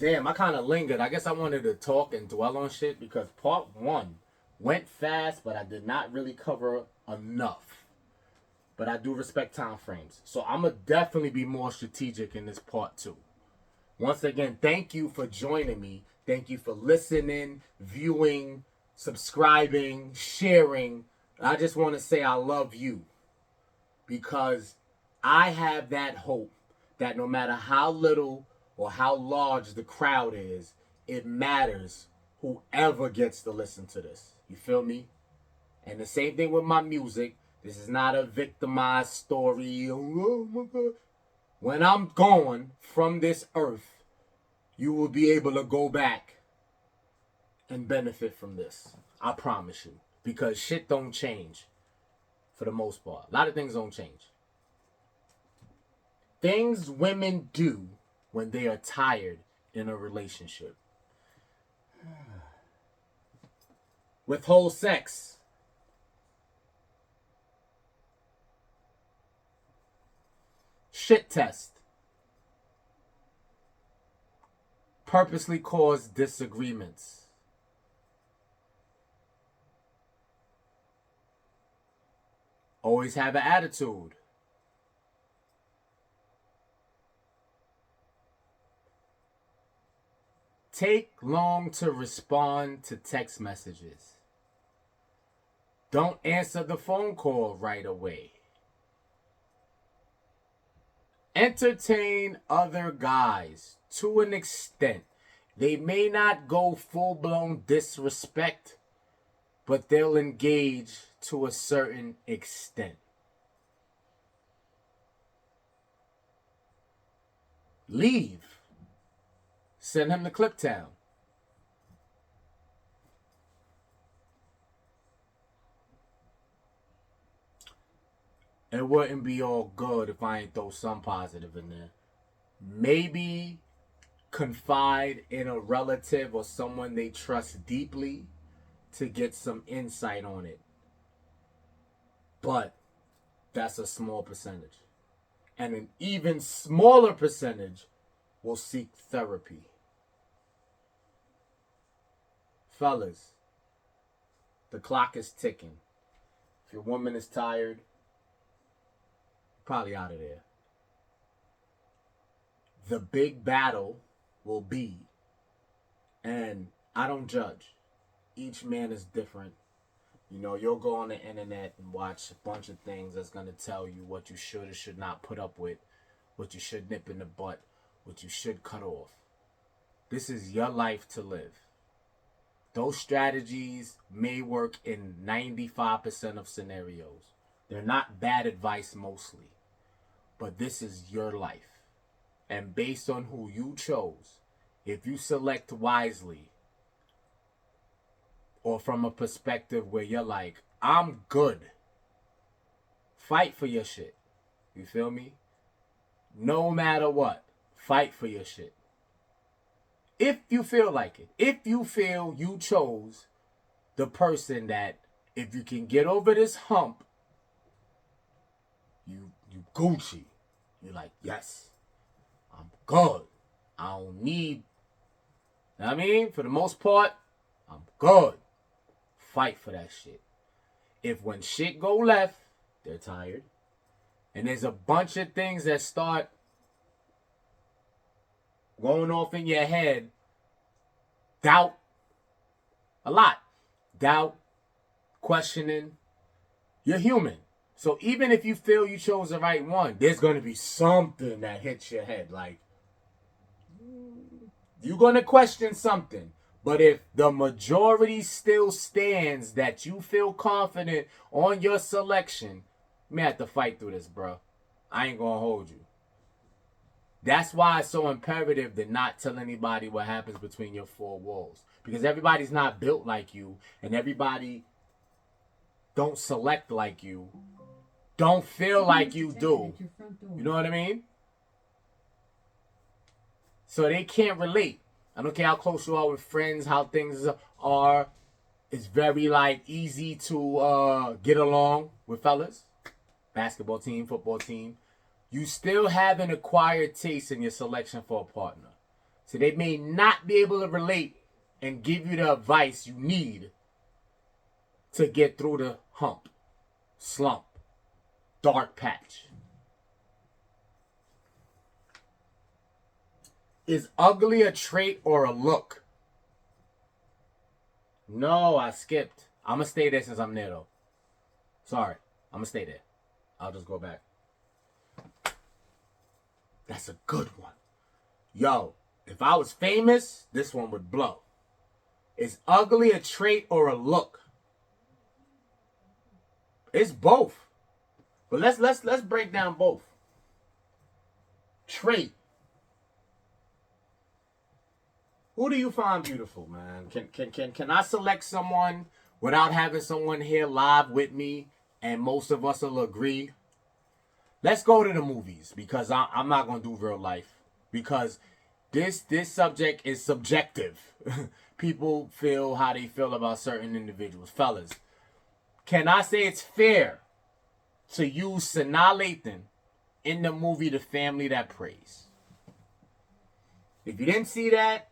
Damn, I kind of lingered. I guess I wanted to talk and dwell on shit because part one went fast, but I did not really cover enough. But I do respect time frames. So I'm going to definitely be more strategic in this part two. Once again, thank you for joining me. Thank you for listening, viewing, subscribing, sharing. I just want to say I love you because I have that hope that no matter how little or how large the crowd is, it matters whoever gets to listen to this. You feel me? And the same thing with my music. This is not a victimized story. Oh my God. When I'm gone from this earth, you will be able to go back and benefit from this. I promise you. Because shit don't change for the most part. A lot of things don't change. Things women do when they are tired in a relationship. Withhold sex. Shit test. Purposely cause disagreements. Always have an attitude. Take long to respond to text messages. Don't answer the phone call right away. Entertain other guys to an extent. They may not go full-blown disrespect, but they'll engage to a certain extent. Leave. Send him to Cliptown. It wouldn't be all good if I ain't throw some positive in there. Maybe confide in a relative or someone they trust deeply to get some insight on it. But that's a small percentage. And an even smaller percentage will seek therapy. Fellas, the clock is ticking. If your woman is tired, probably out of there. The big battle will be, and I don't judge. Each man is different. You know, you'll go on the internet and watch a bunch of things that's going to tell you what you should or should not put up with, what you should nip in the butt, what you should cut off. This is your life to live. Those strategies may work in 95% of scenarios. They're not bad advice mostly. But this is your life. And based on who you chose, if you select wisely, or from a perspective where you're like, I'm good, fight for your shit. You feel me? No matter what, fight for your shit. If you feel like it. If you feel you chose the person that, if you can get over this hump, you Gucci. You're like, yes, I'm good. I don't need, you know what I mean? For the most part, I'm good. Fight for that shit. If when shit go left, they're tired, and there's a bunch of things that start going off in your head, doubt, a lot. Doubt, questioning, you're human. So even if you feel you chose the right one, there's going to be something that hits your head. Like, you're going to question something. But if the majority still stands that you feel confident on your selection, you may have to fight through this, bro. I ain't going to hold you. That's why it's so imperative to not tell anybody what happens between your four walls. Because everybody's not built like you, and everybody don't select like you, don't feel like you do. You know what I mean? So they can't relate. I don't care how close you are with friends, how things are. It's very like easy to get along with fellas. Basketball team, football team. You still have an acquired taste in your selection for a partner. So they may not be able to relate and give you the advice you need to get through the hump, slump, dark patch. Is ugly a trait or a look? No, I skipped. I'm going to stay there since I'm there, though. Sorry. I'm going to stay there. I'll just go back. That's a good one. Yo, if I was famous, this one would blow. Is ugly a trait or a look? It's both. But let's break down both. Trait. Who do you find beautiful, man? Can I select someone without having someone here live with me and most of us will agree? Let's go to the movies because I'm not going to do real life because this subject is subjective. People feel how they feel about certain individuals. Fellas, can I say it's fair to use Sanaa Lathan in the movie The Family That Prays? If you didn't see that,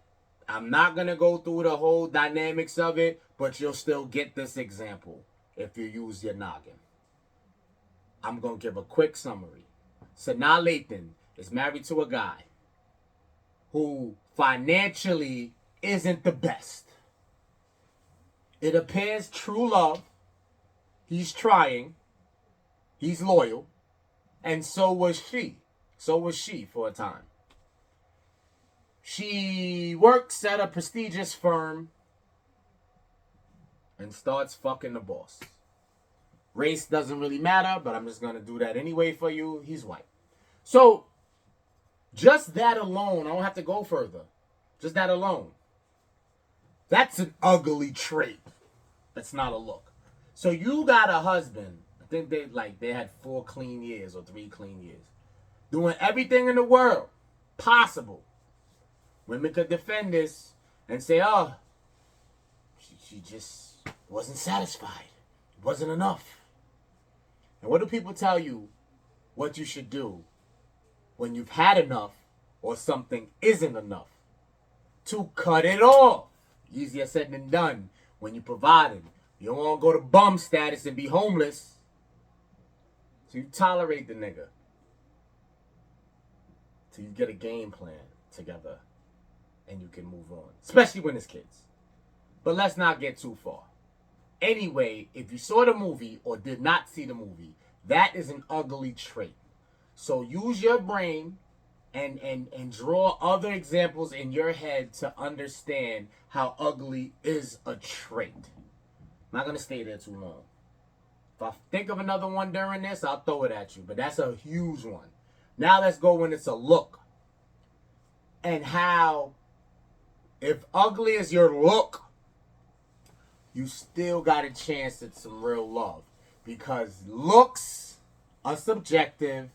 I'm not going to go through the whole dynamics of it, but you'll still get this example if you use your noggin. I'm going to give a quick summary. Sanaa Lathan is married to a guy who financially isn't the best. It appears true love. He's trying. He's loyal. And so was she. So was she for a time. She works at a prestigious firm and starts fucking the boss. Race doesn't really matter, but I'm just going to do that anyway for you. He's white. So, just that alone, I don't have to go further. Just that alone. That's an ugly trait. That's not a look. So you got a husband. I think they had 4 clean years or 3 clean years. Doing everything in the world possible. Women could defend this and say, oh, she just wasn't satisfied. It wasn't enough. And what do people tell you what you should do when you've had enough or something isn't enough? To cut it off. Easier said than done when you provided. You don't want to go to bum status and be homeless. So you tolerate the nigga. Till you get a game plan together and you can move on. Especially when it's kids. But let's not get too far. Anyway, if you saw the movie or did not see the movie, that is an ugly trait. So use your brain and draw other examples in your head to understand how ugly is a trait. I'm not going to stay there too long. If I think of another one during this, I'll throw it at you. But that's a huge one. Now let's go when it's a look. And how, if ugly is your look, you still got a chance at some real love. Because looks are subjective.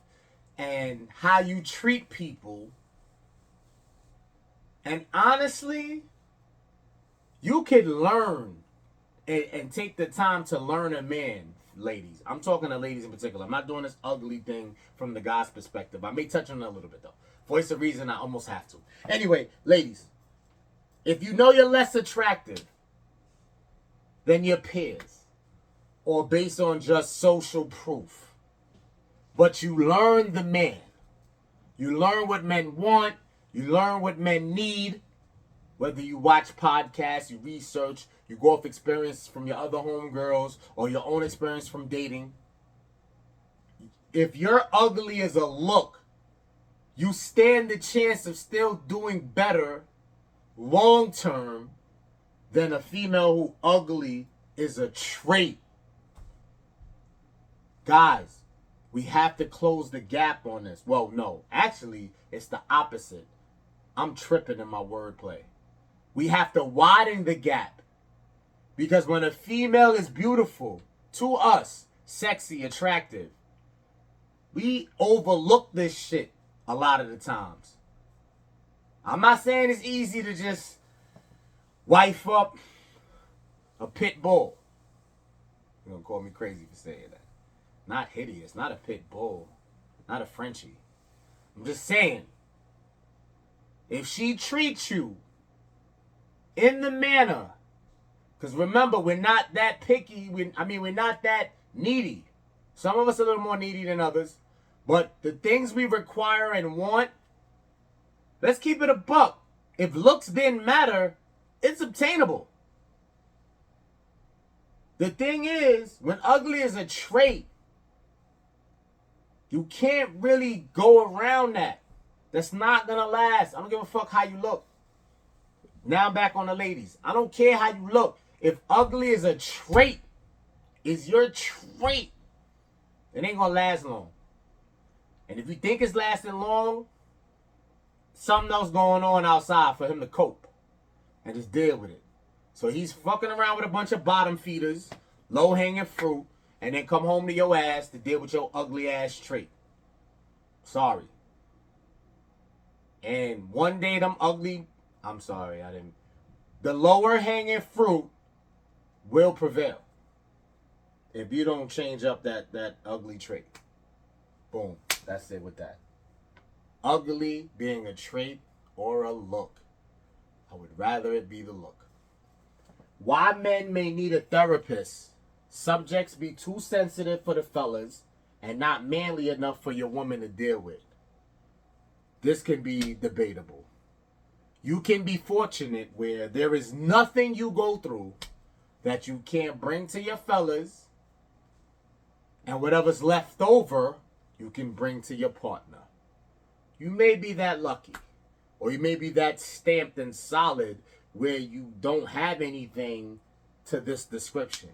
And how you treat people. And honestly, you can learn and take the time to learn a man, ladies. I'm talking to ladies in particular. I'm not doing this ugly thing from the guy's perspective. I may touch on it a little bit, though. Voice of reason, I almost have to. Anyway, ladies, if you know you're less attractive than your peers, or based on just social proof, but you learn the man. You learn what men want. You learn what men need. Whether you watch podcasts, you research, you go off experience from your other homegirls or your own experience from dating. If you're ugly as a look, you stand the chance of still doing better long term than a female who ugly is a trait. Guys, we have to close the gap on this. Well, no. Actually, it's the opposite. I'm tripping in my wordplay. We have to widen the gap. Because when a female is beautiful, to us, sexy, attractive, we overlook this shit a lot of the times. I'm not saying it's easy to just wife up a pit bull. You're going to call me crazy for saying that. Not hideous, not a pit bull, not a Frenchie. I'm just saying, If she treats you in the manner, because remember, we're not that picky. We're not that needy. Some of us are a little more needy than others. But the things we require and want, let's keep it a buck. If looks didn't matter, it's obtainable. The thing is, when ugly is a trait, you can't really go around that. That's not going to last. I don't give a fuck how you look. Now I'm back on the ladies. I don't care how you look. If ugly is a trait, is your trait, it ain't going to last long. And if you think it's lasting long, something else going on outside for him to cope and just deal with it. So he's fucking around with a bunch of bottom feeders, low-hanging fruit, and then come home to your ass to deal with your ugly ass trait. Sorry. And one day them ugly, I'm sorry, I didn't. The lower hanging fruit will prevail if you don't change up that ugly trait. Boom. That's it with that. Ugly being a trait or a look. I would rather it be the look. Why men may need a therapist. Subjects be too sensitive for the fellas and not manly enough for your woman to deal with. This can be debatable. You can be fortunate where there is nothing you go through that you can't bring to your fellas, and whatever's left over, you can bring to your partner. You may be that lucky, or you may be that stamped and solid where you don't have anything to this description.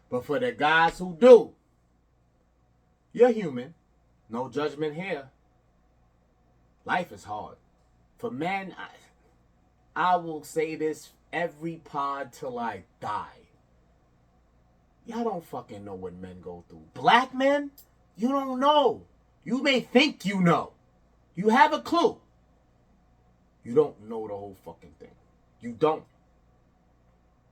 But for the guys who do, you're human. No judgment here. Life is hard. For men, I will say this every pod till I die. Y'all don't fucking know what men go through. Black men, you don't know. You may think you know. You have a clue. You don't know the whole fucking thing. You don't.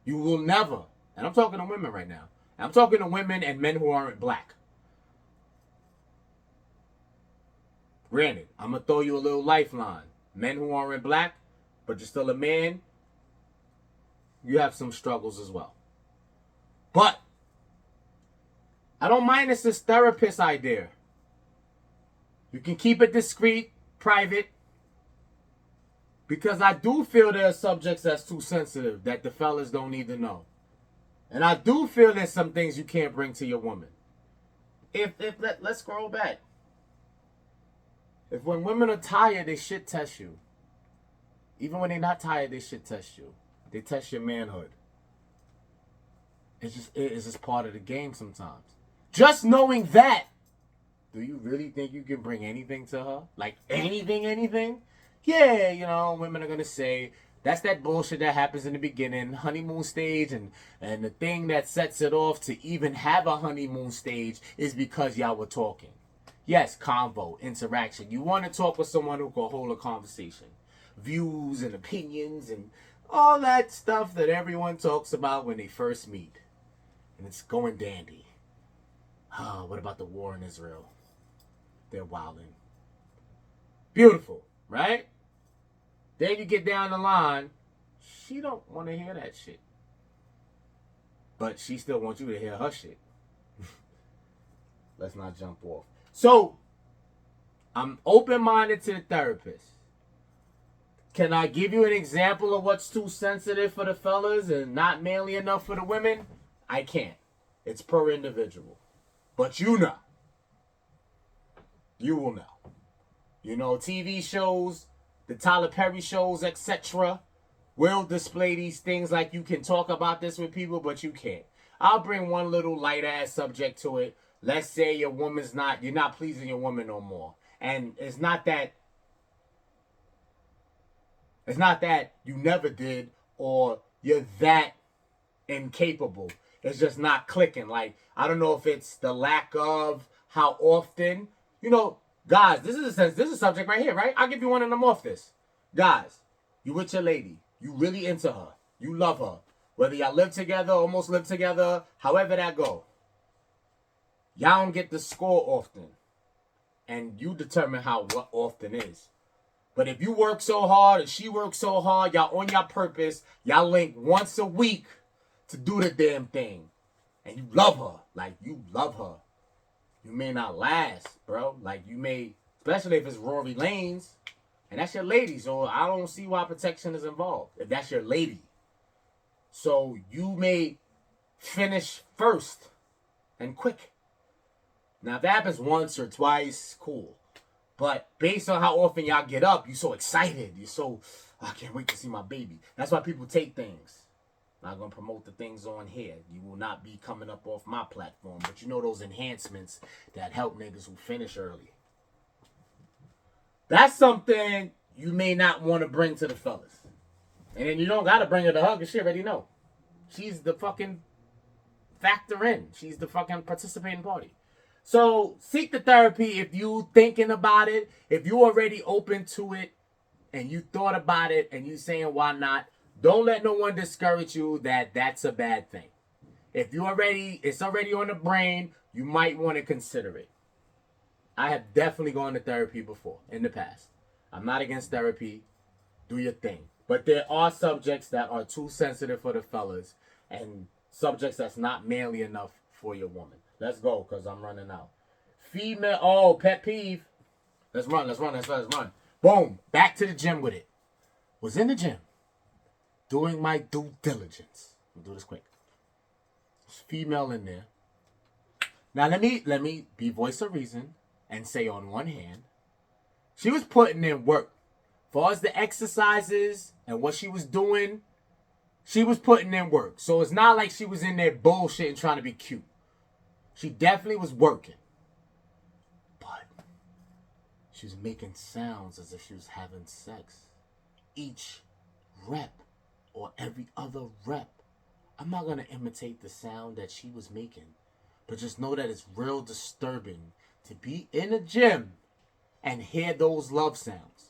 You will never. And I'm talking to women right now. I'm talking to women and men who aren't black. Granted, I'm going to throw you a little lifeline. Men who aren't black, but you're still a man, you have some struggles as well. But I don't mind this therapist idea. You can keep it discreet, private, because I do feel there are subjects that's too sensitive that the fellas don't need to know. And I do feel there's some things you can't bring to your woman. Let's scroll back. If when women are tired, they shit test you. Even when they're not tired, they shit test you. They test your manhood. It's just part of the game sometimes. Just knowing that, do you really think you can bring anything to her? Like anything? Yeah, you know, women are going to say, that's that bullshit that happens in the beginning, honeymoon stage, and the thing that sets it off to even have a honeymoon stage is because y'all were talking. Yes, convo, interaction. You want to talk with someone who can hold a conversation. Views and opinions and all that stuff that everyone talks about when they first meet. And it's going dandy. Oh, what about the war in Israel? They're wilding. Beautiful, right? Then you get down the line, she don't want to hear that shit. But she still wants you to hear her shit. Let's not jump off. So, I'm open-minded to the therapist. Can I give you an example of what's too sensitive for the fellas and not manly enough for the women? I can't. It's per individual. But you know. You will know. You know, TV shows, the Tyler Perry shows, etc. will display these things like you can talk about this with people, but you can't. I'll bring one little light-ass subject to it. Let's say you're not pleasing your woman no more. And it's not that you never did or you're that incapable. It's just not clicking. Like, I don't know if it's the lack of how often. You know, guys, this is a subject right here, right? I'll give you one and I'm off this. Guys, you with your lady. You really into her. You love her. Whether y'all live together, almost live together, however that go. Y'all don't get the score often. And you determine what often is. But if you work so hard and she works so hard, y'all on your purpose, y'all link once a week to do the damn thing. And you love her. Like, you love her. You may not last, bro. Like, you may, especially if it's Rory Lanes, and that's your lady. So I don't see why protection is involved if that's your lady. So you may finish first and quick. Now, if that happens once or twice, cool. But based on how often y'all get up, you're so excited. You're so, I can't wait to see my baby. That's why people take things. I'm not going to promote the things on here. You will not be coming up off my platform. But you know those enhancements that help niggas who finish early. That's something you may not want to bring to the fellas. And then you don't got to bring her to hug, because she already know. She's the fucking factor in. She's the fucking participating party. So seek the therapy if you thinking about it. If you already open to it and you thought about it and you saying why not, don't let no one discourage you that that's a bad thing. If you already, it's already on the brain, you might want to consider it. I have definitely gone to therapy before in the past. I'm not against therapy. Do your thing. But there are subjects that are too sensitive for the fellas and subjects that's not manly enough for your woman. Let's go, because I'm running out. Female, oh, pet peeve. Let's run. Boom, back to the gym with it. Was in the gym, doing my due diligence. We'll do this quick. There's female in there. Now, let me be voice of reason and say on one hand, she was putting in work. As far as the exercises and what she was doing, she was putting in work. So it's not like she was in there bullshitting trying to be cute. She definitely was working. But she was making sounds as if she was having sex. Each rep or every other rep. I'm not going to imitate the sound that she was making. But just know that it's real disturbing to be in a gym and hear those love sounds.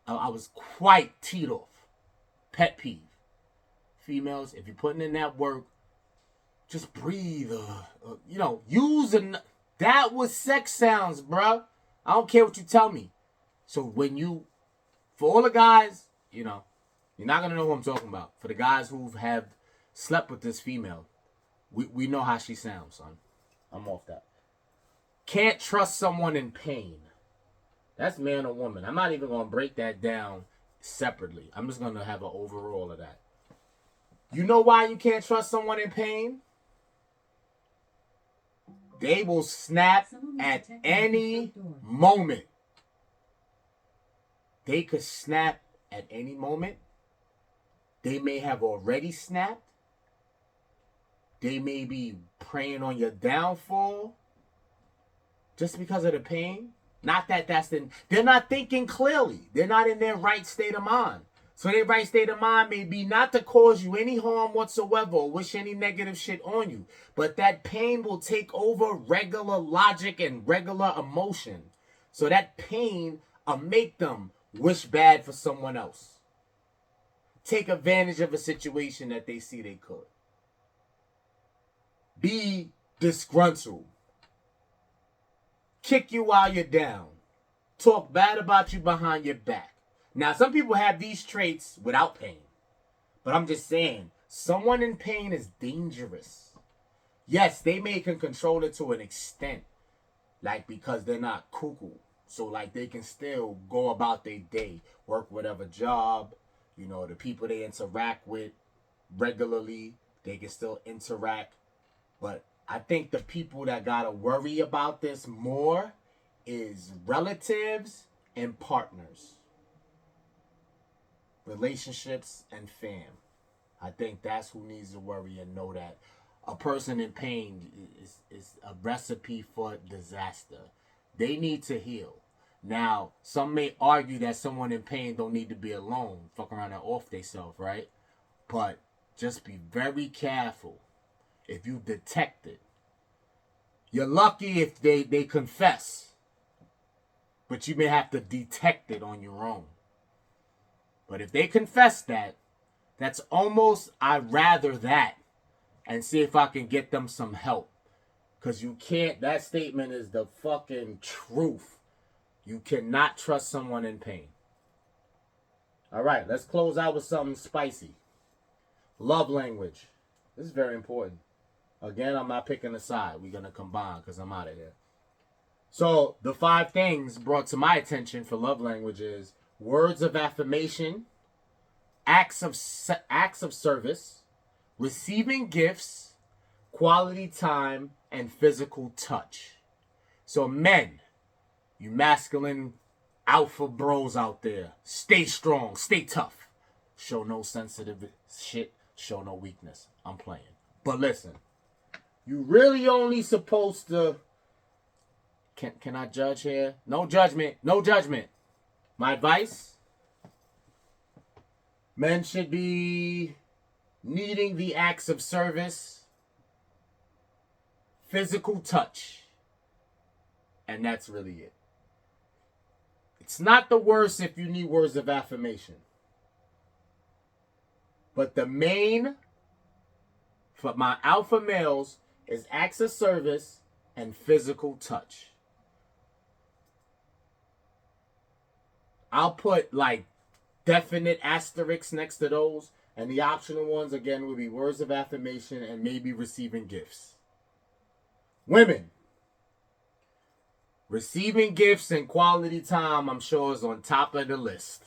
I was quite teed off. Pet peeve. Females, if you're putting in that work, just breathe. Use that was sex sounds, bro. I don't care what you tell me. So when you, for all the guys, you're not going to know who I'm talking about. For the guys who have slept with this female, we know how she sounds, son. I'm off that. Can't trust someone in pain. That's man or woman. I'm not even going to break that down separately. I'm just going to have an overall of that. You know why you can't trust someone in pain? They will snap at any moment. They could snap at any moment. They may have already snapped. They may be preying on your downfall just because of the pain. Not that they're not thinking clearly. They're not in their right state of mind. So their right state of mind may be not to cause you any harm whatsoever or wish any negative shit on you. But that pain will take over regular logic and regular emotion. So that pain will make them wish bad for someone else. Take advantage of a situation that they see they could. Be disgruntled. Kick you while you're down. Talk bad about you behind your back. Now, some people have these traits without pain. But I'm just saying, someone in pain is dangerous. Yes, they may can control it to an extent. Like, because they're not cuckoo. So, like, they can still go about their day. Work whatever job. The people they interact with regularly. They can still interact. But I think the people that gotta worry about this more is relatives and partners. Relationships and fam. I think that's who needs to worry and know that a person in pain is a recipe for disaster. They need to heal. Now, some may argue that someone in pain don't need to be alone. Fuck around and off theyself, right? But just be very careful if you detect it. You're lucky if they confess. But you may have to detect it on your own. But if they confess that, that's almost, I'd rather that. And see if I can get them some help. Because you can't, that statement is the fucking truth. You cannot trust someone in pain. All right, let's close out with something spicy. Love language. This is very important. Again, I'm not picking a side. We're going to combine because I'm out of here. So the 5 things brought to my attention for love language is words of affirmation, acts of service, receiving gifts, quality time, and physical touch. So men, you masculine alpha bros out there, stay strong, stay tough. Show no sensitive shit, show no weakness. I'm playing. But listen, you really only supposed to... Can I judge here? No judgment. No judgment. My advice? Men should be needing the acts of service, physical touch, and that's really it. It's not the worst if you need words of affirmation. But the main for my alpha males is acts of service and physical touch. I'll put like definite asterisks next to those. And the optional ones, again, would be words of affirmation and maybe receiving gifts. Women. Receiving gifts and quality time, I'm sure, is on top of the list.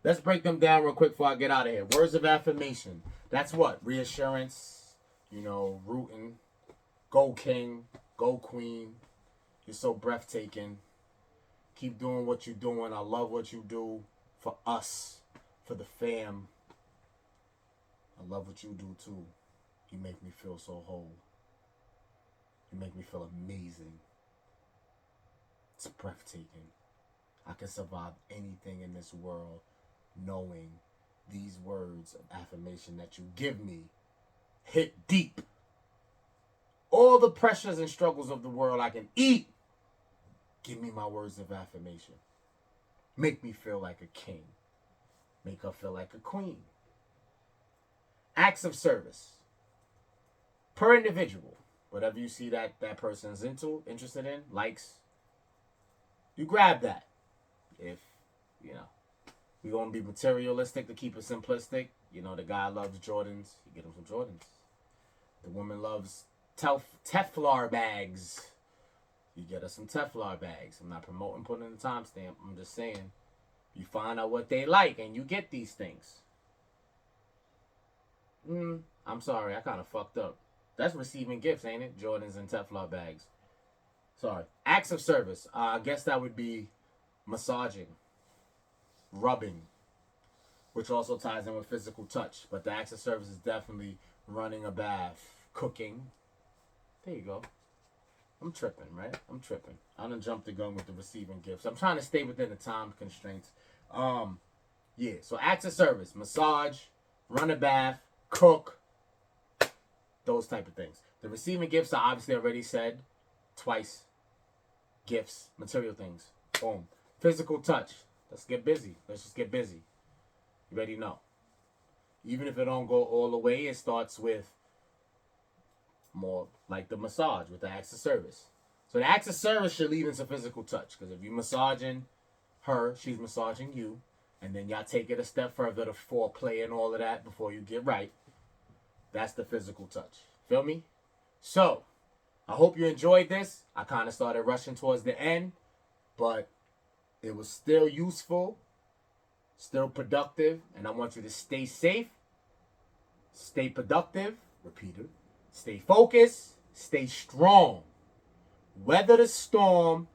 Let's break them down real quick before I get out of here. Words of affirmation. That's what? Reassurance, rooting. Go king, go queen. You're so breathtaking. Keep doing what you're doing. I love what you do for us, for the fam. I love what you do too. You make me feel so whole. You make me feel amazing. It's breathtaking. I can survive anything in this world knowing these words of affirmation that you give me hit deep. All the pressures and struggles of the world I can eat. Give me my words of affirmation. Make me feel like a king. Make her feel like a queen. Acts of service. Per individual. Whatever you see that person's interested in, likes, you grab that. If, we're going to be materialistic to keep it simplistic. The guy loves Jordans. You get him some Jordans. The woman loves Teflon bags. You get her some Teflon bags. I'm not promoting putting in a timestamp. I'm just saying, you find out what they like and you get these things. I'm sorry, I kind of fucked up. That's receiving gifts, ain't it? Jordans and Teflon bags. Sorry. Acts of service. I guess that would be massaging, rubbing, which also ties in with physical touch. But the acts of service is definitely running a bath, cooking. There you go. I'm tripping, right? I'm tripping. I done jumped the gun with the receiving gifts. I'm trying to stay within the time constraints. Yeah. So acts of service, massage, run a bath, cook, those type of things. The receiving gifts I obviously already said twice. Gifts, material things. Boom. Physical touch. Let's get busy. Let's just get busy. You already know. Even if it don't go all the way, it starts with more like the massage with the acts of service. So the acts of service should lead into physical touch. Because if you're massaging her, she's massaging you. And then y'all take it a step further to foreplay and all of that before you get right. That's the physical touch. Feel me? So, I hope you enjoyed this. I kind of started rushing towards the end. But it was still useful. Still productive. And I want you to stay safe. Stay productive. Repeat it. Stay focused. Stay strong. Weather the storm.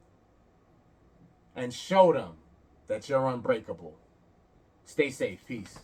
And show them that you're unbreakable. Stay safe. Peace.